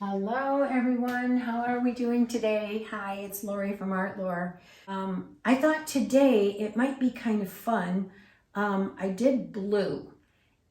Hello everyone, how are we doing today? Hi, it's Lori from Art Lore. I thought today it might be kind of fun. I did blue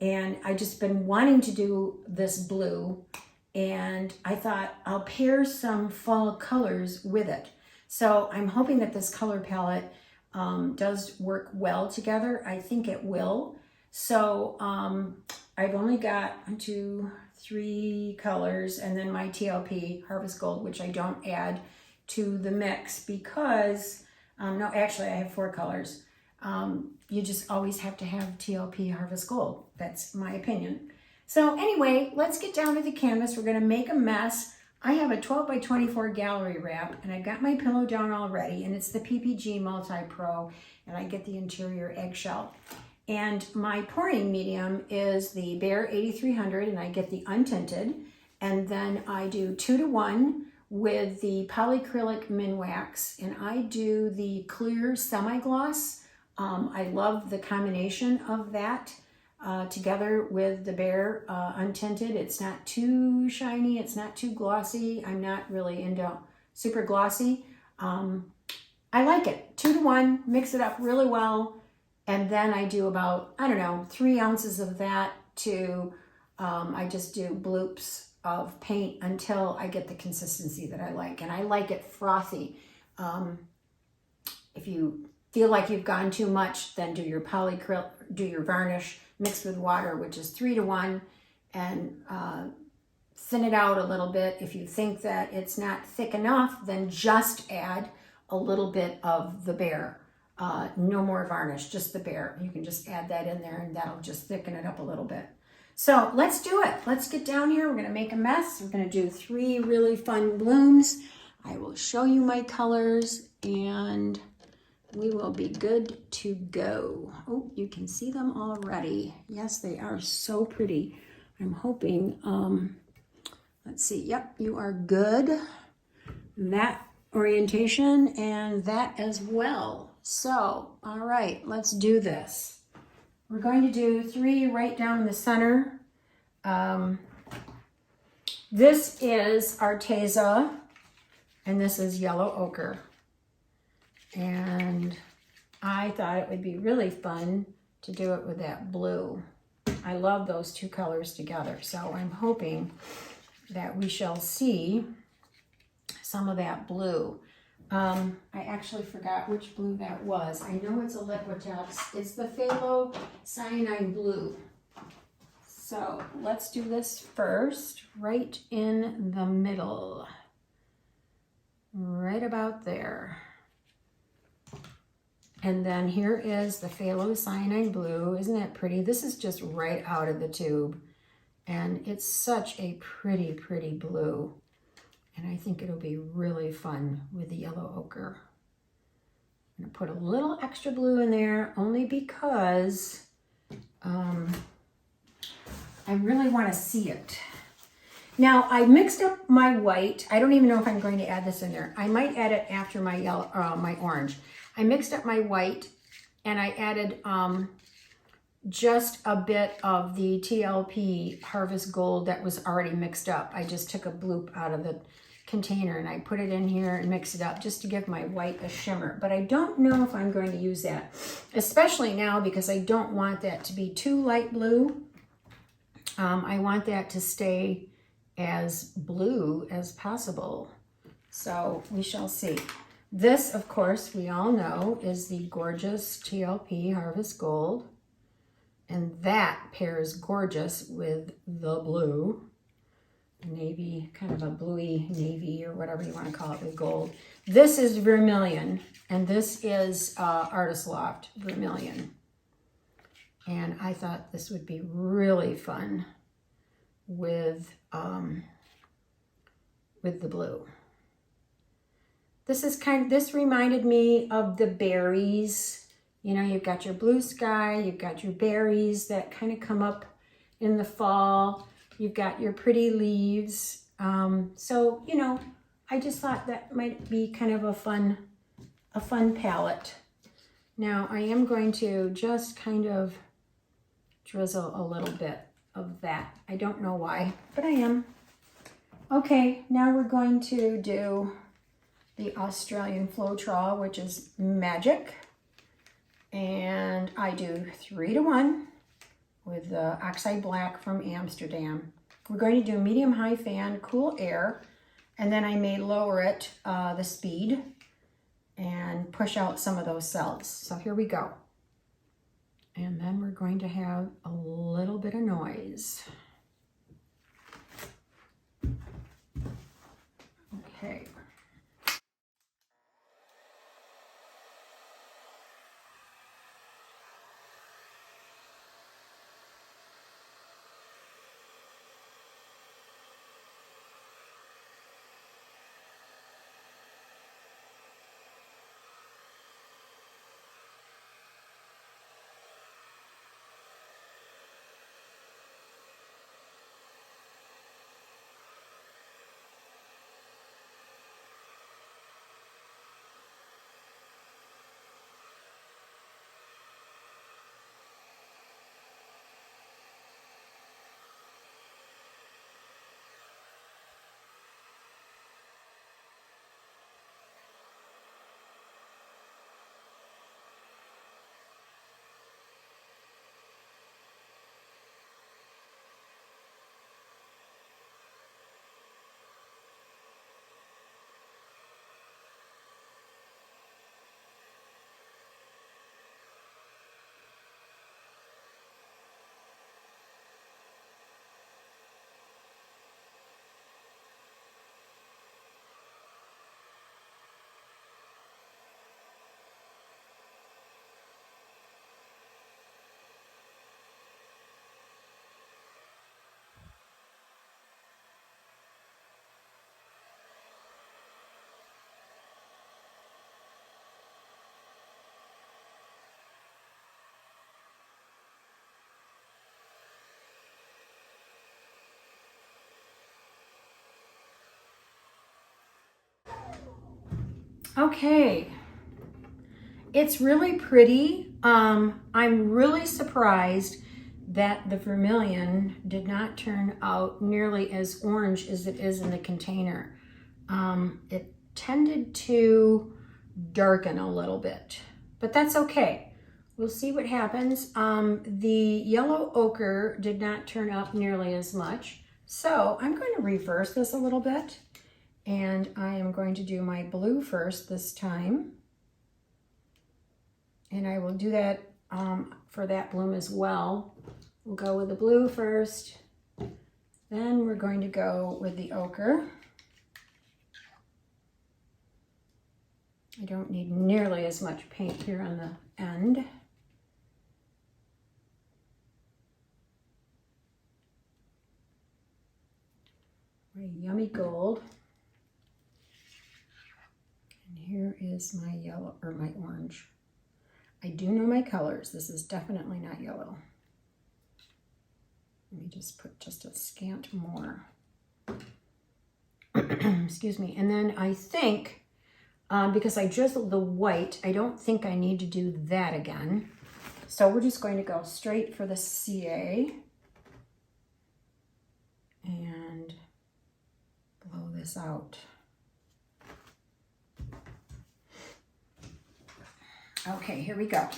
and I just been wanting to do this blue, and I thought I'll pair some fall colors with it. So I'm hoping that this color palette does work well together. I think it will. So I've only got 1, 2, 3 colors, and then my TLP Harvest Gold, which I don't add to the mix because, no, actually I have 4 colors. You just always have to have TLP Harvest Gold. That's my opinion. So anyway, let's get down to the canvas. We're gonna make a mess. I have a 12 by 24 gallery wrap, and I've got my pillow down already, and it's the PPG Multi-pro, and I get the interior Eggshell. And my pouring medium is the Behr 8300, and I get the untinted. And then I do 2-to-1 with the polycrylic Minwax, and I do the clear semi-gloss. I love the combination of that together with the Behr untinted. It's not too shiny, it's not too glossy. I'm not really into super glossy. I like it. 2-to-1, mix it up really well. And then I do about, I don't know, 3 ounces of that to, I just do bloops of paint until I get the consistency that I like. And I like it frothy. If you feel like you've gone too much, then do your polycrylic, do your varnish mixed with water, which is 3-to-1, and thin it out a little bit. If you think that it's not thick enough, then just add a little bit of the Behr. No more varnish, just the Behr. You can just add that in there and that'll just thicken it up a little bit. So let's do it. Let's get down here. We're gonna make a mess. We're gonna do 3 really fun blooms. I will show you my colors and we will be good to go. Oh, you can see them already. Yes, they are so pretty. I'm hoping, let's see. Yep, you are good. That orientation and that as well. So, all right, let's do this. We're going to do 3 right down the center. This is Arteza, and this is yellow ochre. And I thought it would be really fun to do it with that blue. I love those 2 colors together. So I'm hoping that we shall see some of that blue. I actually forgot which blue that was. I know it's a Liquitex. It's the phthlocyanine blue. So let's do this first, right in the middle. Right about there. And then here is the phthlocyanine blue. Isn't that pretty? This is just right out of the tube. And it's such a pretty, pretty blue. And I think it'll be really fun with the yellow ochre. I'm gonna put a little extra blue in there only because I really wanna see it. Now I mixed up my white. I don't even know if I'm going to add this in there. I might add it after my yellow, my orange. I mixed up my white and I added just a bit of the TLP Harvest Gold that was already mixed up. I just took a bloop out of the container and I put it in here and mix it up just to give my white a shimmer. But I don't know if I'm going to use that, especially now because I don't want that to be too light blue. I want that to stay as blue as possible. So we shall see. This, of course, we all know is the gorgeous TLP Harvest Gold. And that pairs gorgeous with the blue. Navy, kind of a bluey navy or whatever you want to call it with gold. This is vermillion, and this is Artist Loft vermillion. And I thought this would be really fun with the blue. This reminded me of the berries. You know, you've got your blue sky, you've got your berries that kind of come up in the fall. You've got your pretty leaves. So, you know, I just thought that might be kind of a fun palette. Now I am going to just kind of drizzle a little bit of that. I don't know why, but I am. Okay, now we're going to do the Australian floetrol, which is magic. And I do 3-to-1 with the Oxide Black from Amsterdam. We're going to do medium-high fan, cool air, and then I may lower it, the speed, and push out some of those cells. So here we go. And then we're going to have a little bit of noise. Okay. Okay, it's really pretty. I'm really surprised that the vermilion did not turn out nearly as orange as it is in the container. It tended to darken a little bit, but that's okay. We'll see what happens. The yellow ochre did not turn up nearly as much, so I'm going to reverse this a little bit. And I am going to do my blue first this time. And I will do that for that bloom as well. We'll go with the blue first. Then we're going to go with the ochre. I don't need nearly as much paint here on the end. My yummy gold. And here is my yellow, or my orange. I do know my colors. This is definitely not yellow. Let me just put just a scant more. Excuse me. And then I think, because I drizzled the white, I don't think I need to do that again. So we're just going to go straight for the CA and blow this out. Okay, here we go.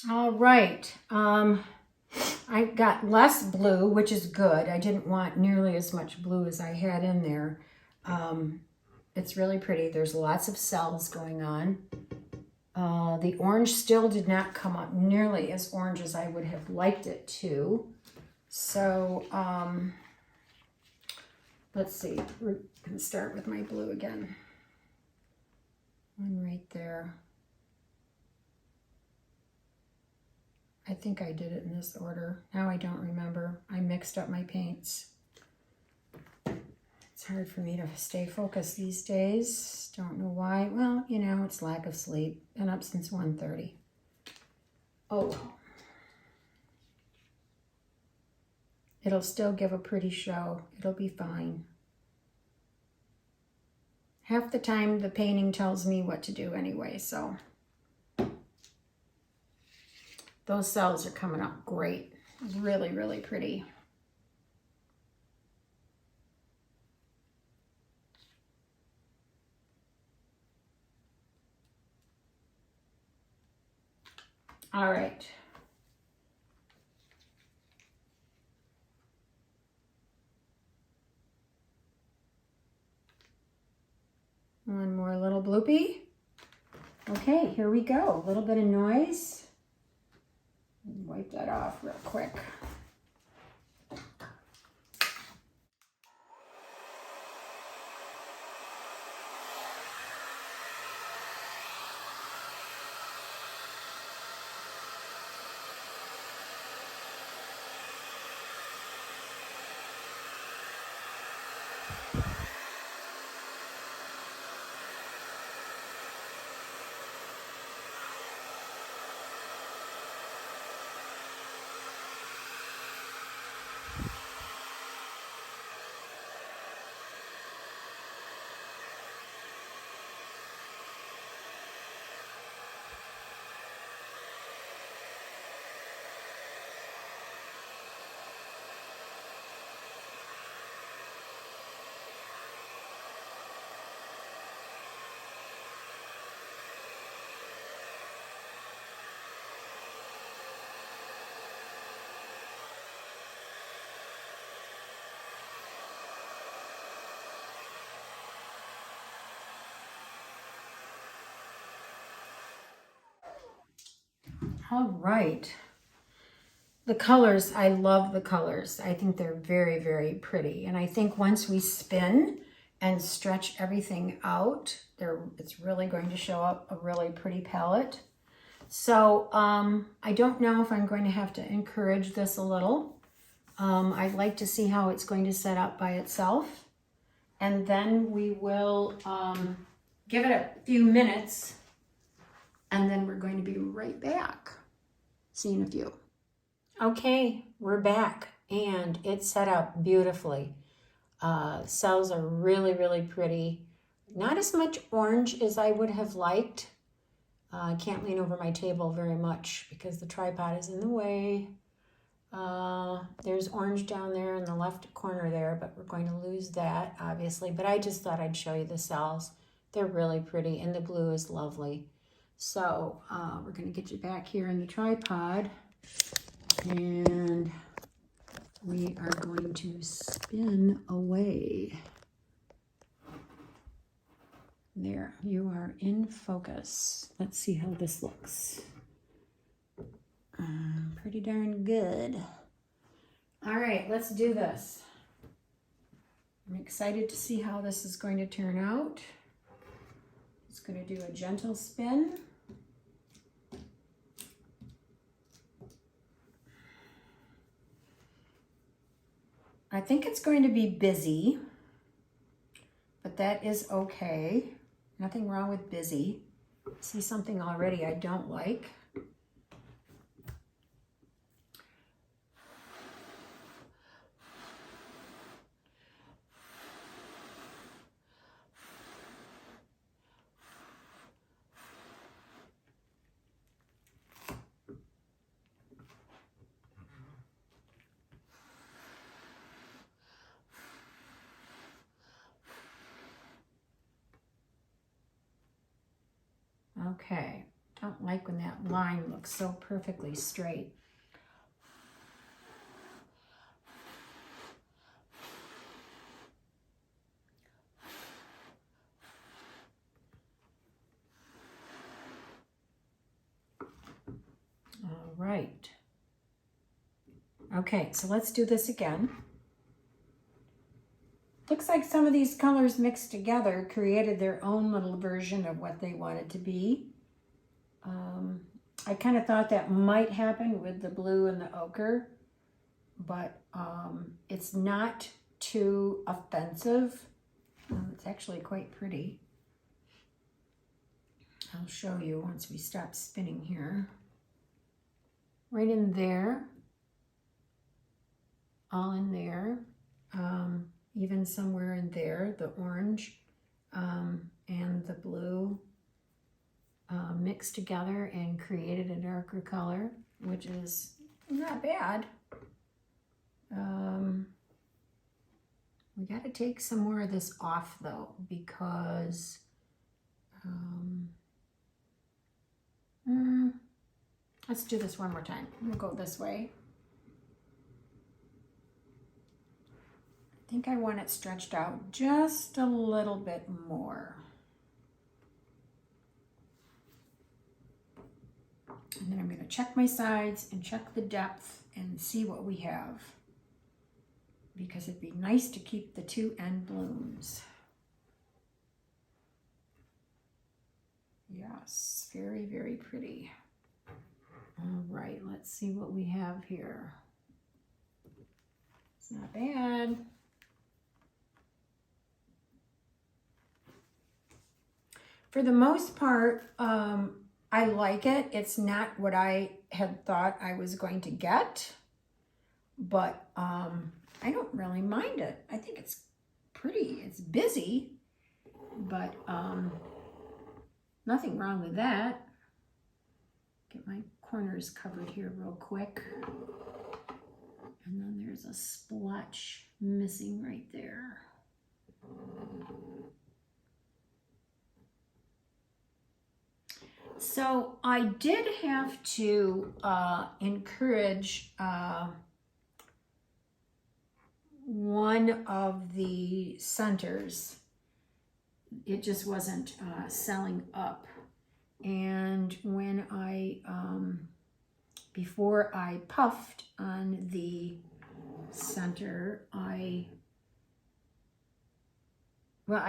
All right. I got less blue, which is good. I didn't want nearly as much blue as I had in there. It's really pretty. There's lots of cells going on. The orange still did not come up nearly as orange as I would have liked it to. So, let's see. We're going to start with my blue again. One right there. I think I did it in this order. Now I don't remember. I mixed up my paints. It's hard for me to stay focused these days. Don't know why. Well, you know, it's lack of sleep. Been up since 1:30. Oh. It'll still give a pretty show. It'll be fine. Half the time the painting tells me what to do anyway, so. Those cells are coming up great. Really, really pretty. All right. One more little bloopy. Okay, here we go. A little bit of noise. Wipe that off real quick. All right. The colors, I love the colors. I think they're very, very pretty. And I think once we spin and stretch everything out, it's really going to show up a really pretty palette. So I don't know if I'm going to have to encourage this a little. I'd like to see how it's going to set up by itself. And then we will give it a few minutes and then we're going to be right back. See you in a few. Okay, we're back and it's set up beautifully. Cells are really, really pretty. Not as much orange as I would have liked. I can't lean over my table very much because the tripod is in the way. There's orange down there in the left corner there, but we're going to lose that obviously. But I just thought I'd show you the cells. They're really pretty and the blue is lovely. So we're going to get you back here in the tripod and we are going to spin away. There, you are in focus. Let's see how this looks. Pretty darn good. All right, let's do this. I'm excited to see how this is going to turn out. Just going to do a gentle spin. I think it's going to be busy, but that is okay. Nothing wrong with busy. See something already I don't like. Okay, don't like when that line looks so perfectly straight. All right. Okay, so let's do this again. Looks like some of these colors mixed together created their own little version of what they wanted to be. I kind of thought that might happen with the blue and the ochre, but it's not too offensive. It's actually quite pretty. I'll show you once we stop spinning here. Right in there, all in there, even somewhere in there, the orange and the blue mixed together and created a darker color, which is not bad. We got to take some more of this off though, because let's do this one more time. We'll go this way. I think I want it stretched out just a little bit more. And then I'm going to check my sides and check the depth and see what we have, because it'd be nice to keep the two end blooms. Yes, very, very pretty. All right, let's see what we have here. It's not bad. For the most part, I like it. It's not what I had thought I was going to get, but I don't really mind it. I think it's pretty. It's busy, but nothing wrong with that. Get my corners covered here real quick. And then there's a splotch missing right there. So I did have to encourage one of the centers. It just wasn't selling up. And when I, before I puffed on the center, I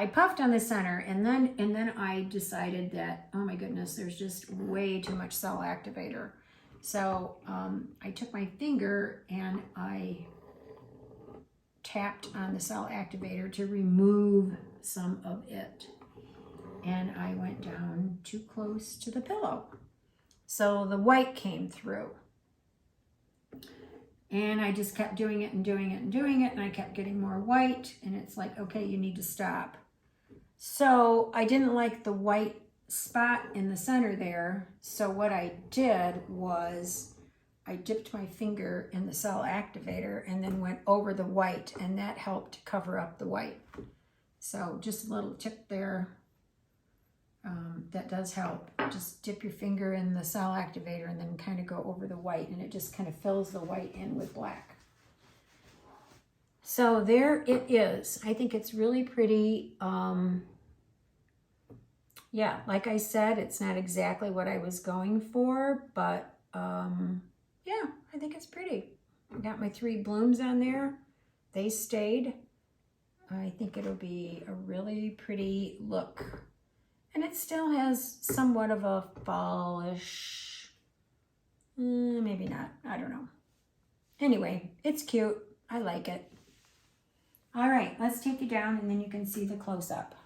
puffed on the center, and then I decided that, oh my goodness, there's just way too much cell activator. So I took my finger and I tapped on the cell activator to remove some of it. And I went down too close to the pillow. So the white came through. And I just kept doing it and doing it and doing it, and I kept getting more white, and it's like, okay, you need to stop. So I didn't like the white spot in the center there, so what I did was I dipped my finger in the cell activator and then went over the white, and that helped cover up the white. So just a little tip there. That does help. Just dip your finger in the cell activator and then kind of go over the white, and it just kind of fills the white in with black. So there it is. I think it's really pretty. Yeah, like I said, it's not exactly what I was going for, but yeah, I think it's pretty. I got my 3 blooms on there. They stayed. I think it'll be a really pretty look. And it still has somewhat of a fallish, maybe not, I don't know. Anyway, it's cute. I like it. All right, let's take you down and then you can see the close-up.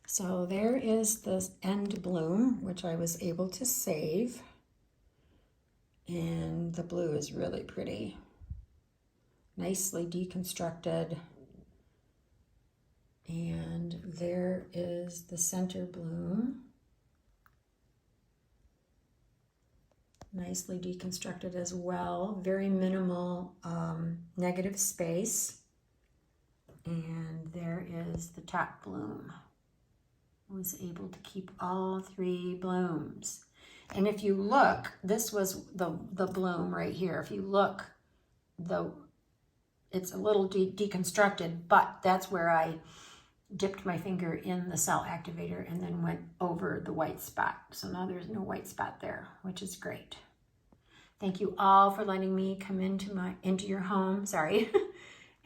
So there is the end bloom, which I was able to save. And the blue is really pretty. Nicely deconstructed. And there is the center bloom. nicely deconstructed as well. Very minimal negative space. And there is the top bloom. I was able to keep all 3 blooms. And if you look, this was the bloom right here. If you look, it's a little deconstructed, but that's where I dipped my finger in the cell activator and then went over the white spot. So now there's no white spot there, which is great. Thank you all for letting me come into your home. Sorry.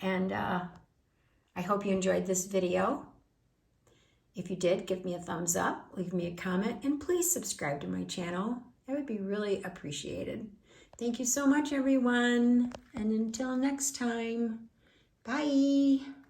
And I hope you enjoyed this video. If you did, give me a thumbs up, leave me a comment, and please subscribe to my channel. That would be really appreciated. Thank you so much, everyone. And until next time, bye.